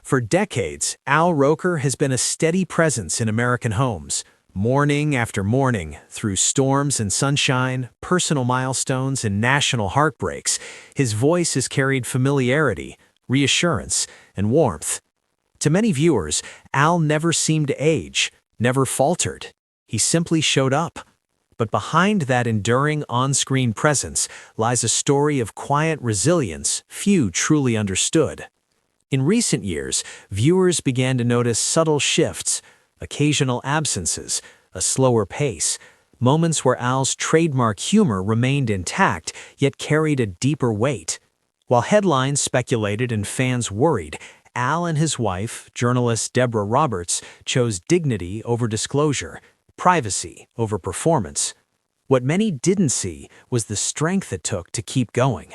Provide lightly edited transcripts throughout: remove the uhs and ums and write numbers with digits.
For decades, Al Roker has been a steady presence in American homes. Morning after morning, through storms and sunshine, personal milestones and national heartbreaks, his voice has carried familiarity, reassurance, and warmth. To many viewers, Al never seemed to age, never faltered. He simply showed up. But behind that enduring on-screen presence lies a story of quiet resilience few truly understood. In recent years, viewers began to notice subtle shifts, occasional absences, a slower pace, moments where Al's trademark humor remained intact yet carried a deeper weight. While headlines speculated and fans worried, Al and his wife, journalist Deborah Roberts, chose dignity over disclosure, privacy over performance. What many didn't see was the strength it took to keep going.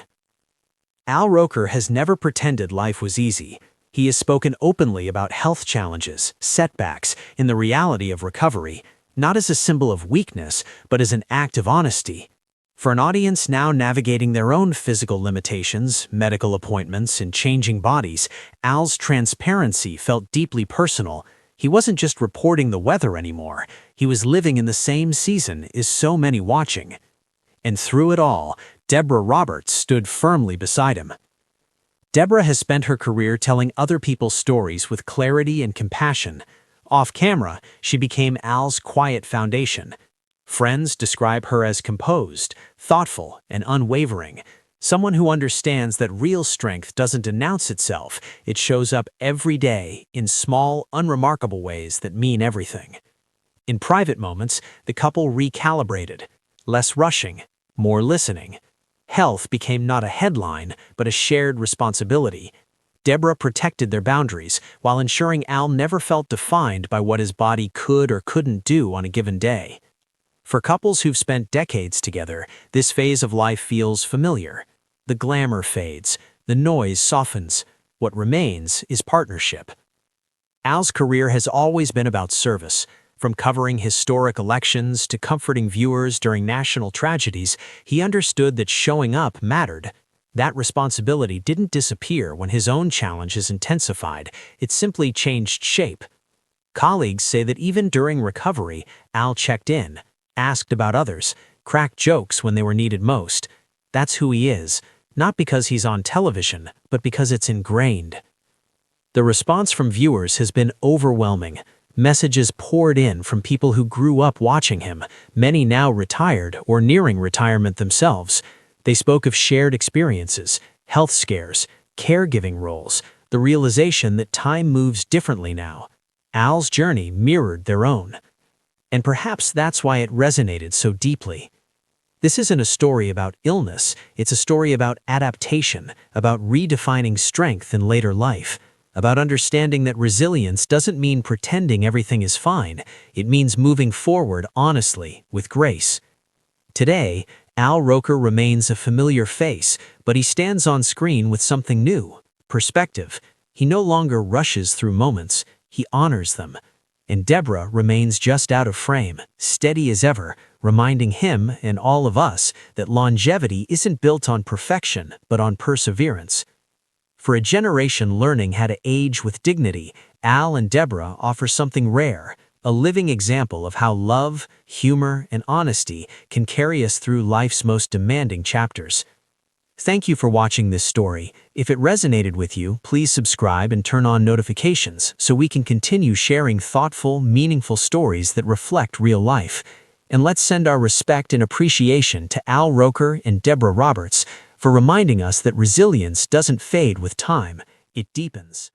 Al Roker has never pretended life was easy. He has spoken openly about health challenges, setbacks, and the reality of recovery, not as a symbol of weakness, but as an act of honesty. For an audience now navigating their own physical limitations, medical appointments, and changing bodies, Al's transparency felt deeply personal. He wasn't just reporting the weather anymore. He was living in the same season as so many watching. And through it all, Deborah Roberts stood firmly beside him. Deborah has spent her career telling other people's stories with clarity and compassion. Off camera, she became Al's quiet foundation. Friends describe her as composed, thoughtful, and unwavering, someone who understands that real strength doesn't announce itself, it shows up every day in small, unremarkable ways that mean everything. In private moments, the couple recalibrated, less rushing, more listening. Health became not a headline, but a shared responsibility. Deborah protected their boundaries while ensuring Al never felt defined by what his body could or couldn't do on a given day. For couples who've spent decades together, this phase of life feels familiar. The glamour fades, the noise softens. What remains is partnership. Al's career has always been about service. From covering historic elections to comforting viewers during national tragedies, he understood that showing up mattered. That responsibility didn't disappear when his own challenges intensified, it simply changed shape. Colleagues say that even during recovery, Al checked in, asked about others, cracked jokes when they were needed most. That's who he is, not because he's on television, but because it's ingrained. The response from viewers has been overwhelming. Messages poured in from people who grew up watching him, many now retired or nearing retirement themselves. They spoke of shared experiences, health scares, caregiving roles, the realization that time moves differently now. Al's journey mirrored their own. And perhaps that's why it resonated so deeply. This isn't a story about illness, it's a story about adaptation, about redefining strength in later life, about understanding that resilience doesn't mean pretending everything is fine, it means moving forward honestly, with grace. Today, Al Roker remains a familiar face, but he stands on screen with something new, perspective. He no longer rushes through moments, he honors them. And Deborah remains just out of frame, steady as ever, reminding him and all of us that longevity isn't built on perfection, but on perseverance. For a generation learning how to age with dignity, Al and Deborah offer something rare, a living example of how love, humor, and honesty can carry us through life's most demanding chapters. Thank you for watching this story. If it resonated with you, please subscribe and turn on notifications so we can continue sharing thoughtful, meaningful stories that reflect real life. And let's send our respect and appreciation to Al Roker and Deborah Roberts for reminding us that resilience doesn't fade with time, it deepens.